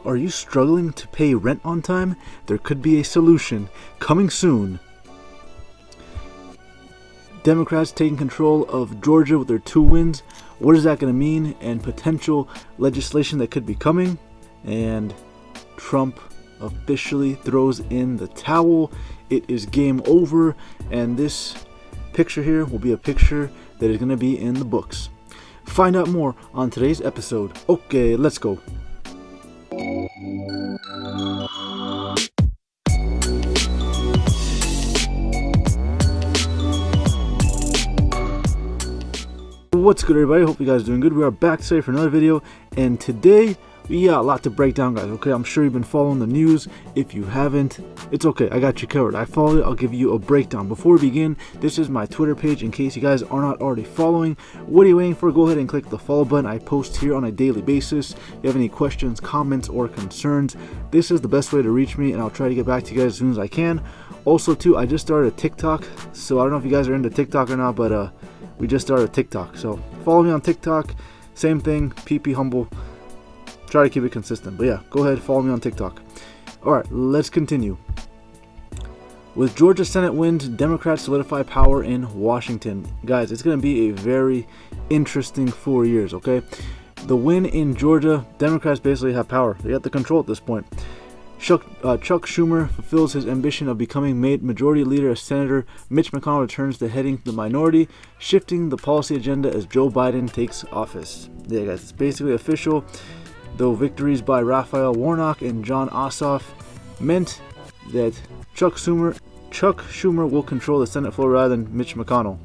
Are you struggling to pay rent on time? There could be a solution coming soon. Democrats taking control of Georgia with their 2 wins. What is that going to mean? And potential legislation that could be coming. And Trump officially throws in the towel. It is game over. And this picture here will be a picture that is going to be in the books. Find out more on today's episode. Okay, let's go. What's good, everybody? Hope you guys are doing good. We are back today for another video, and today we got a lot to break down, guys. Okay, I'm sure you've been following the news. If you haven't, it's okay, I got you covered. I followed it. I'll give you a breakdown. Before we begin, this is my Twitter page in case you guys are not already following. What are you waiting for? Go ahead and click the follow button. I post here on a daily basis. If you have any questions, comments, or concerns, this is the best way to reach me, and I'll try to get back to you guys as soon as I can. Also too, I just started a TikTok, so I don't know if you guys are into TikTok or not, but we just started TikTok, so follow me on TikTok. Same thing, PP Humble. Try to keep it consistent, but yeah, go ahead, follow me on TikTok. All right, let's continue. With Georgia Senate wins, Democrats solidify power in Washington. Guys, it's going to be a very interesting 4 years, okay? The win in Georgia, Democrats basically have power. They got the control at this point. Chuck Schumer fulfills his ambition of becoming majority leader as Senator Mitch McConnell returns to heading the minority, shifting the policy agenda as Joe Biden takes office. Yeah, guys, it's basically official. Though victories by Raphael Warnock and Jon Ossoff meant that Chuck Schumer will control the Senate floor rather than Mitch McConnell.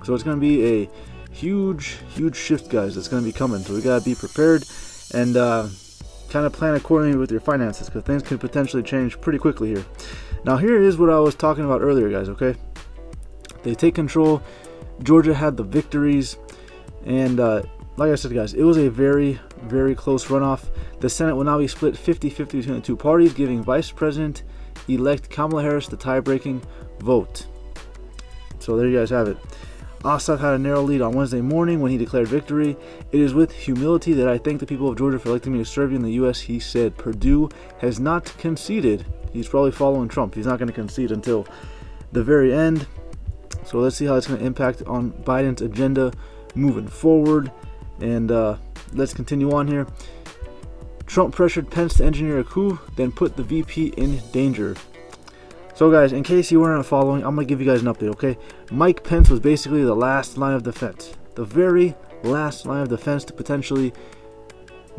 So it's going to be a huge shift, guys, that's going to be coming. So we got to be prepared and kind of plan accordingly with your finances, because things can potentially change pretty quickly here. Now here is what I was talking about earlier, guys, okay? They take control. Georgia had the victories, and like I said, guys, it was a very close runoff. The Senate will now be split 50-50 between the two parties, giving Vice President-elect Kamala Harris the tie-breaking vote. So there you guys have it. Ossoff had a narrow lead on Wednesday morning when he declared victory. It is with humility that I thank the people of Georgia for electing me to serve you in the U.S., he said. Perdue has not conceded. He's probably following Trump. He's not going to concede until the very end. So let's see how it's going to impact on Biden's agenda moving forward. And let's continue on here. Trump pressured Pence to engineer a coup, then put the VP in danger. So guys, in case you weren't following, I'm going to give you guys an update, okay? Mike Pence was basically the last line of defense. The very last line of defense to potentially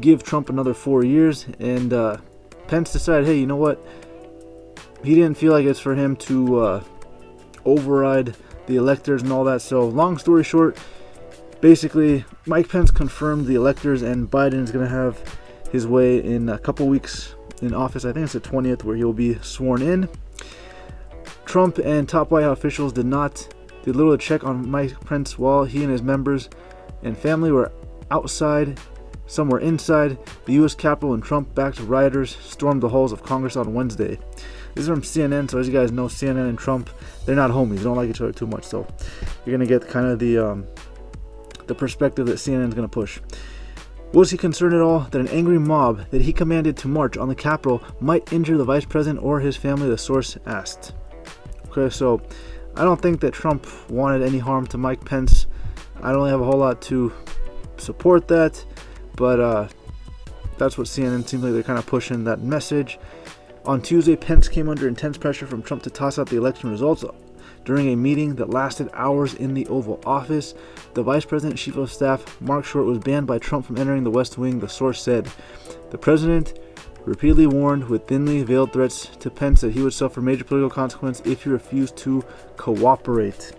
give Trump another 4 years. And Pence decided, hey, you know what? He didn't feel like it's for him to override the electors and all that. So long story short, basically, Mike Pence confirmed the electors, and Biden is going to have his way in a couple weeks in office. I think it's the 20th where he'll be sworn in. Trump and top White House officials did little to check on Mike Pence while he and his members and family were outside. Some were inside the U.S. Capitol, and Trump-backed rioters stormed the halls of Congress on Wednesday. This is from CNN, so as you guys know, CNN and Trump, they're not homies. They don't like each other too much, so you're going to get kind of the perspective that CNN is going to push. Was he concerned at all that an angry mob that he commanded to march on the Capitol might injure the vice president or his family, the source asked. Okay, so I don't think that Trump wanted any harm to Mike Pence. I don't really have a whole lot to support that, but that's what CNN seems like they're kind of pushing that message. On Tuesday, Pence came under intense pressure from Trump to toss out the election results during a meeting that lasted hours in the Oval Office. The Vice President Chief of Staff, Mark Short, was banned by Trump from entering the West Wing, the source said. The president repeatedly warned with thinly veiled threats to Pence that he would suffer major political consequence if he refused to cooperate.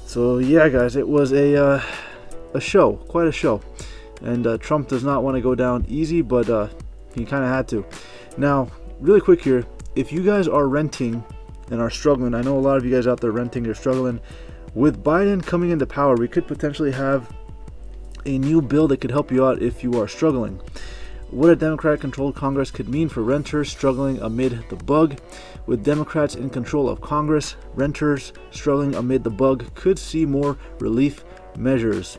So yeah, guys, it was a show, quite a show. And Trump does not want to go down easy, but he kind of had to. Now, really quick here, if you guys are renting and are struggling, I know a lot of you guys out there renting, you're struggling. With Biden coming into power, we could potentially have a new bill that could help you out if you are struggling. What a Democrat-controlled Congress could mean for renters struggling amid the bug. With Democrats in control of Congress, renters struggling amid the bug could see more relief measures.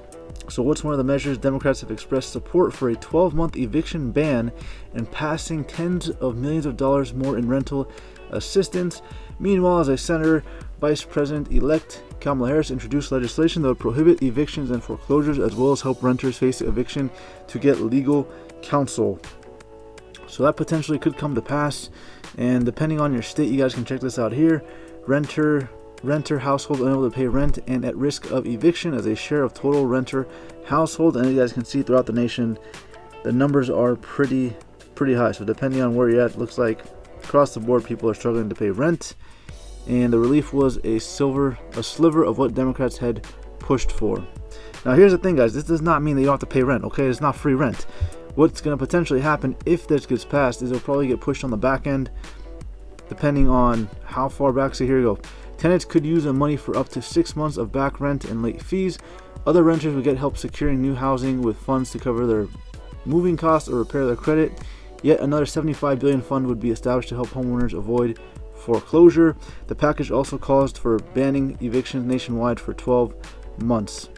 So what's one of the measures? Democrats have expressed support for a 12-month eviction ban and passing tens of millions of dollars more in rental assistance. Meanwhile, as a Senator, Vice President-elect Kamala Harris introduced legislation that would prohibit evictions and foreclosures, as well as help renters face eviction to get legal counsel. So that potentially could come to pass, and depending on your state, you guys can check this out here. Renter household unable to pay rent and at risk of eviction as a share of total renter household. And you guys can see throughout the nation, the numbers are pretty high. So depending on where you're at, it looks like across the board people are struggling to pay rent. And the relief was a sliver of what Democrats had pushed for. Now here's the thing, guys, this does not mean that you don't have to pay rent, okay? It's not free rent. What's going to potentially happen if this gets passed is it'll probably get pushed on the back end, depending on how far back. So here you go. Tenants could use the money for up to 6 months of back rent and late fees. Other renters would get help securing new housing with funds to cover their moving costs or repair their credit. Yet another $75 billion fund would be established to help homeowners avoid foreclosure. The package also calls for banning evictions nationwide for 12 months.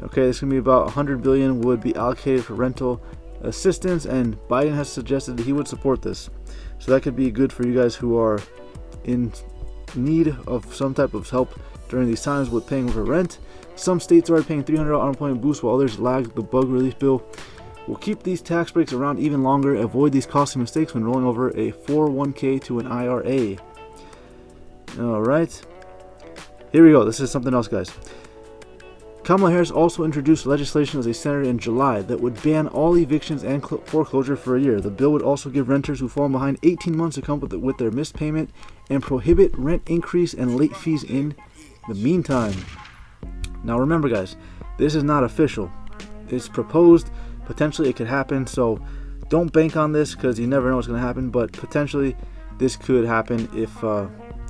Okay, this is going to be about $100 billion would be allocated for rental assistance, and Biden has suggested that he would support this. So that could be good for you guys who are in need of some type of help during these times with paying for rent. Some states are paying $300 unemployment boost while others lag the bug relief bill. We'll keep these tax breaks around even longer, avoid these costly mistakes when rolling over a 401k to an IRA. Alright, here we go. This is something else, guys. Kamala Harris also introduced legislation as a senator in July that would ban all evictions and foreclosure for a year. The bill would also give renters who fall behind 18 months to come up with their missed payment and prohibit rent increase and late fees in the meantime. Now remember, guys, this is not official. It's proposed. Potentially it could happen, so don't bank on this because you never know what's going to happen, but potentially this could happen if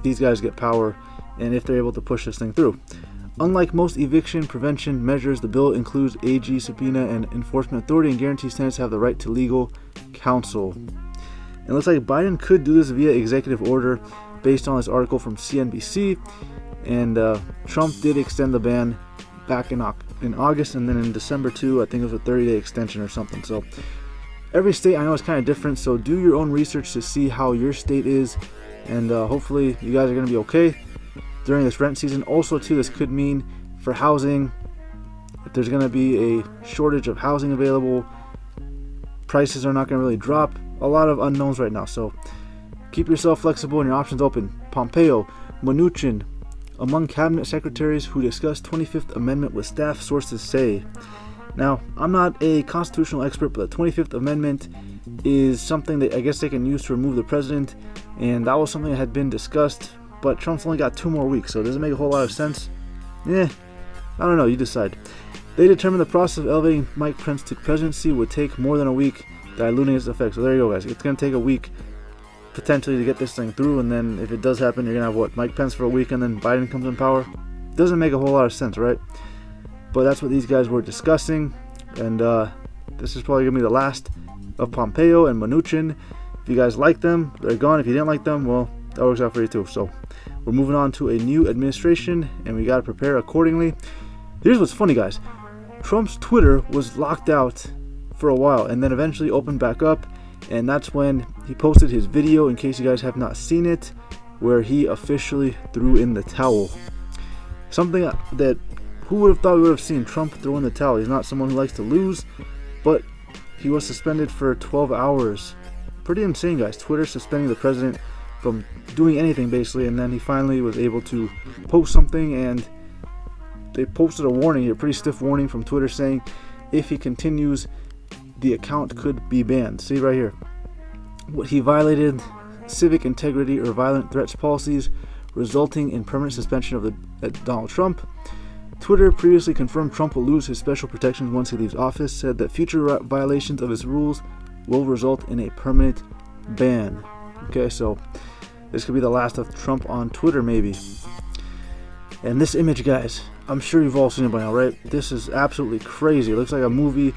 these guys get power and if they're able to push this thing through. Unlike most eviction prevention measures, the bill includes AG subpoena and enforcement authority and guarantees tenants have the right to legal counsel. It looks like Biden could do this via executive order based on this article from CNBC, and Trump did extend the ban back in August, and then in December too. I think it was a 30-day extension or something. So every state I know is kind of different, so do your own research to see how your state is, and hopefully you guys are going to be okay during this rent season. Also too, this could mean for housing, if there's going to be a shortage of housing available, prices are not going to really drop. A lot of unknowns right now, so keep yourself flexible and your options open. Pompeo, Mnuchin among cabinet secretaries who discussed 25th Amendment with staff, sources say. Now, I'm not a constitutional expert, but the 25th Amendment is something that I guess they can use to remove the president, and that was something that had been discussed, but Trump's only got 2 more weeks, so does it make a whole lot of sense? I don't know, you decide. They determined the process of elevating Mike Pence to presidency would take more than a week, diluting its effects. So there you go, guys. It's going to take a week potentially to get this thing through, and then if it does happen, you're going to have what, Mike Pence for a week, and then Biden comes in power? Doesn't make a whole lot of sense, right? But that's what these guys were discussing, and this is probably going to be the last of Pompeo and Mnuchin. If you guys like them, they're gone. If you didn't like them, well, that works out for you too. So we're moving on to a new administration, and we got to prepare accordingly. Here's what's funny, guys. Trump's Twitter was locked out for a while and then eventually opened back up, and that's when he posted his video, in case you guys have not seen it, where he officially threw in the towel. Something that who would have thought we would have seen Trump throw in the towel. He's not someone who likes to lose, but he was suspended for 12 hours. Pretty insane, guys. Twitter suspending the president from doing anything basically, and then he finally was able to post something, and they posted a warning, a pretty stiff warning from Twitter saying if he continues, the account could be banned. See right here. What he violated civic integrity or violent threats policies, resulting in permanent suspension of Donald Trump. Twitter previously confirmed Trump will lose his special protections once he leaves office, said that future violations of his rules will result in a permanent ban. Okay, so this could be the last of Trump on Twitter, maybe. And this image, guys, I'm sure you've all seen it by now, right? This is absolutely crazy. It looks like a movie,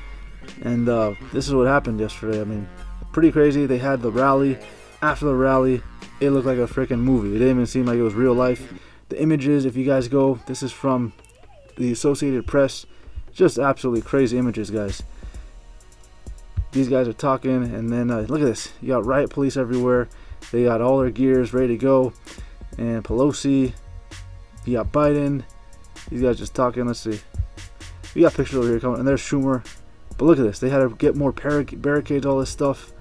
and this is what happened yesterday. I mean, pretty crazy. They had the rally. After the rally, it looked like a freaking movie. It didn't even seem like it was real life. The images, if you guys go, this is from the Associated Press. Just absolutely crazy images, guys. These guys are talking, and then look at this. You got riot police everywhere. They got all their gears ready to go. And Pelosi, you got Biden. These guys just talking. Let's see. We got pictures over here coming, and there's Schumer. But look at this. They had to get more barricades, all this stuff.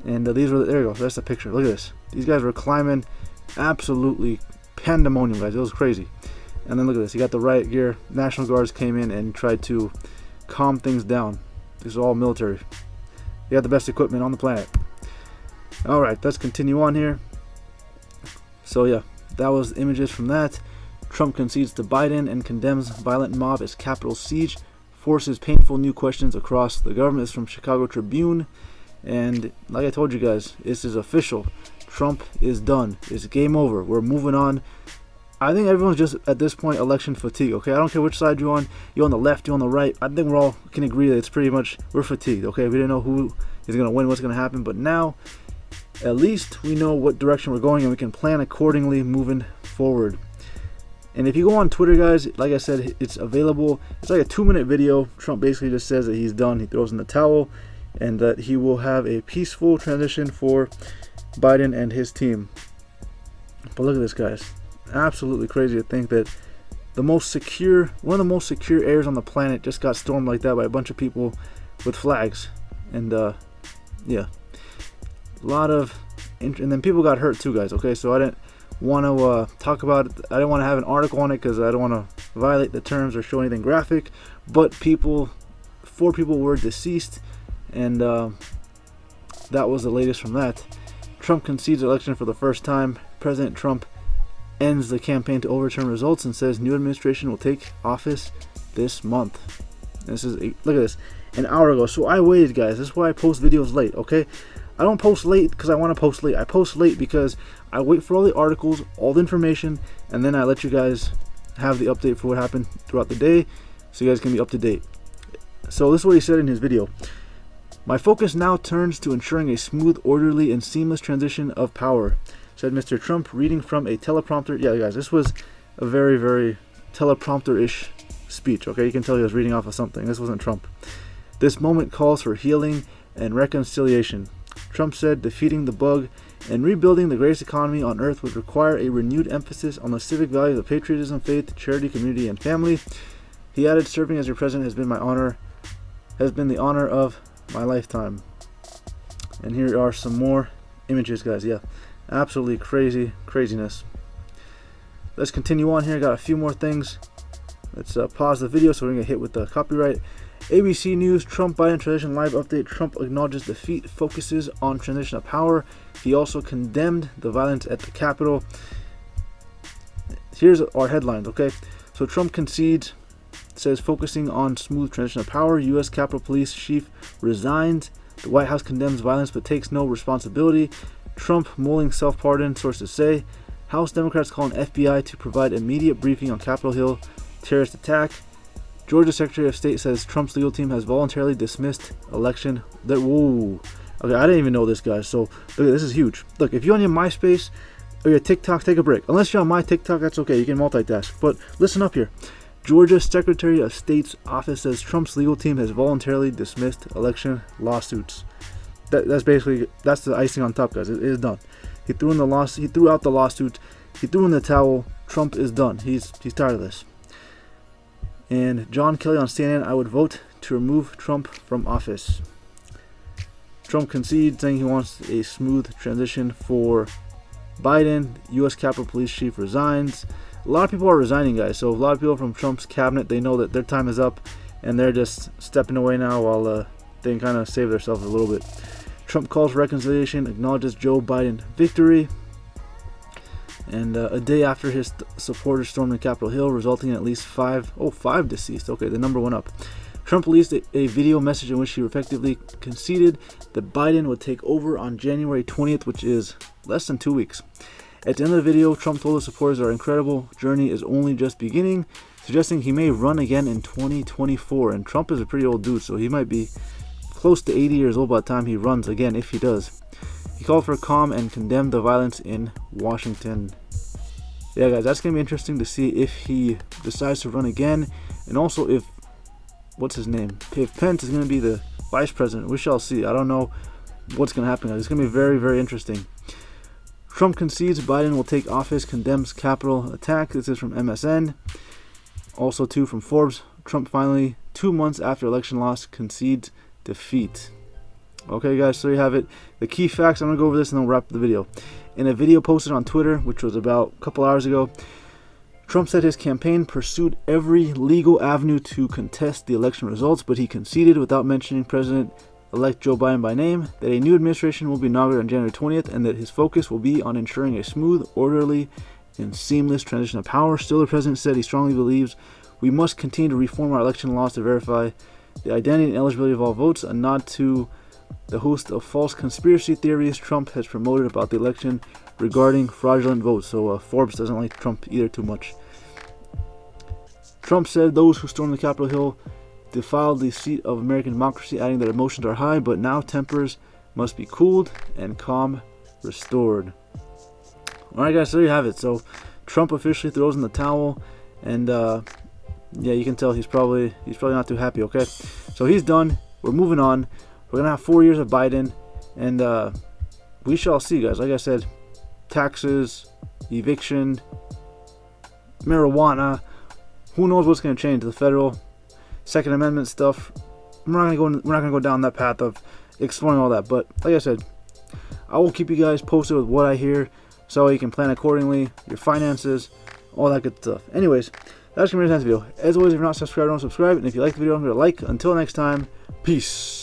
And these were, there you go. That's the picture. Look at this. These guys were climbing. Absolutely pandemonium, guys. It was crazy. And then look at this. You got the riot gear. National Guards came in and tried to calm things down. This is all military. They got the best equipment on the planet. Alright, let's continue on here. So yeah, that was images from that. Trump concedes to Biden and condemns violent mob as Capitol siege. Forces painful new questions across the government. This is from Chicago Tribune. And like I told you guys, this is official. Trump is done. It's game over. We're moving on. I think everyone's just at this point election fatigue. Okay, I don't care which side you're on. You're on the left, you're on the right. I think we all can agree that it's pretty much we're fatigued. Okay, we didn't know who is going to win, what's going to happen, but now at least we know what direction we're going and we can plan accordingly moving forward. And if you go on Twitter, guys, like I said, it's available. It's like a 2-minute video. Trump basically just says that he's done. He throws in the towel and that he will have a peaceful transition for Biden and his team. But look at this, guys. Absolutely crazy to think that one of the most secure areas on the planet just got stormed like that by a bunch of people with flags. And yeah, a lot of and then people got hurt too, guys. Okay, so I didn't want to talk about it. I didn't want to have an article on it because I don't want to violate the terms or show anything graphic, but 4 people were deceased, and that was the latest from that. Trump concedes the election for the first time. President Trump ends the campaign to overturn results and says new administration will take office this month. This is look at this, an hour ago. So I waited, guys. This is why I post videos late. Okay, I don't post late because I want to post late. I post late because I wait for all the articles, all the information, and then I let you guys have the update for what happened throughout the day, so you guys can be up to date. So this is what he said in his video. My focus now turns to ensuring a smooth, orderly, and seamless transition of power, said Mr. Trump, reading from a teleprompter. Yeah, guys, this was a very, very teleprompter-ish speech. Okay, you can tell he was reading off of something. This wasn't Trump. This moment calls for healing and reconciliation. Trump said defeating the bug and rebuilding the greatest economy on earth would require a renewed emphasis on the civic values of patriotism, faith, charity, community, and family. He added, serving as your president has been the honor of my lifetime. And here are some more images, guys. Yeah, absolutely craziness. Let's continue on here. Got a few more things. Let's pause the video so we're gonna get hit with the copyright. ABC News, Trump Biden transition live update. Trump acknowledges defeat, focuses on transition of power. He also condemned the violence at the Capitol. Here's our headlines, okay? So Trump concedes, says focusing on smooth transition of power. U.S. Capitol Police Chief resigns. The White House condemns violence but takes no responsibility. Trump mulling self-pardon, sources say. House Democrats call on FBI to provide immediate briefing on Capitol Hill terrorist attack. Georgia Secretary of State says Trump's legal team has voluntarily dismissed election. Whoa. Okay, I didn't even know this, guys. So, look, this is huge. Look, if you're on your MySpace or your TikTok, take a break. Unless you're on my TikTok, that's okay. You can multitask. But listen up here. Georgia Secretary of State's office says Trump's legal team has voluntarily dismissed election lawsuits. That's the icing on top, guys. It is done. He threw out the lawsuit. He threw in the towel. Trump is done. He's tired of this. And John Kelly on CNN, I would vote to remove Trump from office. Trump concedes, saying he wants a smooth transition for Biden. U.S. Capitol Police Chief resigns. A lot of people are resigning, guys. So a lot of people from Trump's cabinet, they know that their time is up, and they're just stepping away now while they can kind of save themselves a little bit. Trump calls for reconciliation, acknowledges Joe Biden victory. And a day after his supporters stormed the Capitol Hill, resulting in at least five deceased. Okay, the number one up. Trump released a video message in which he effectively conceded that Biden would take over on January 20th, which is less than 2 weeks. At the end of the video, Trump told his supporters our incredible journey is only just beginning, suggesting he may run again in 2024. And Trump is a pretty old dude, so he might be close to 80 years old by the time he runs again, if he does. He called for calm and condemned the violence in Washington. Yeah, guys, that's going to be interesting to see if he decides to run again, and also if what's his name? If Pence is going to be the vice president, we shall see. I don't know what's going to happen. It's going to be very, very interesting. Trump concedes Biden will take office, condemns Capitol attack. This is from MSN. Also, too, from Forbes. Trump finally, 2 months after election loss, concedes defeat. Okay, guys, so you have it. The key facts, I'm going to go over this and then we'll wrap up the video. In a video posted on Twitter, which was about a couple hours ago, Trump said his campaign pursued every legal avenue to contest the election results, but he conceded, without mentioning President-elect Joe Biden by name, that a new administration will be inaugurated on January 20th and that his focus will be on ensuring a smooth, orderly, and seamless transition of power. Still, the president said he strongly believes we must continue to reform our election laws to verify the identity and eligibility of all votes, a nod to the host of false conspiracy theories Trump has promoted about the election regarding fraudulent votes. So Forbes doesn't like Trump either too much. Trump said those who stormed the Capitol Hill defiled the seat of American democracy, adding that emotions are high, but now tempers must be cooled and calm restored. Alright, guys, so there you have it. So Trump officially throws in the towel, and yeah, you can tell he's probably not too happy. Okay, so he's done. We're moving on. We're gonna have 4 years of Biden, and we shall see, guys. Like I said, taxes, eviction, marijuana. Who knows what's gonna change? The federal Second Amendment stuff. We're not gonna go down that path of exploring all that. But like I said, I will keep you guys posted with what I hear, so you can plan accordingly, your finances, all that good stuff. Anyways, that's gonna be the next video. As always, if you're not subscribed, don't subscribe. And if you like the video, don't forget to like. Until next time, peace.